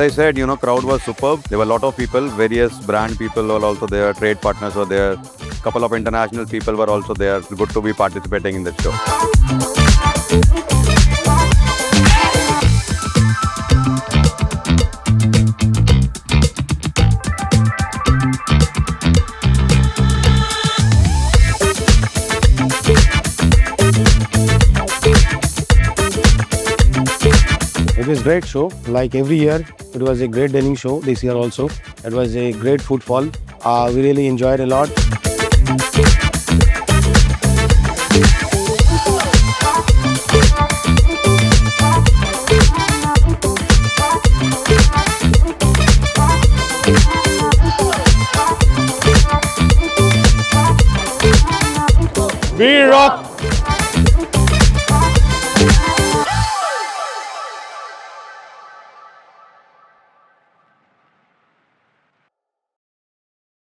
I said, crowd was superb. There were a lot of people, various brand people were also there, trade partners were there, couple of international people were also there. Good to be participating in the show. It was a great show. Like every year, it was a great denim show. This year also, it was a great footfall. We really enjoyed a lot. We rock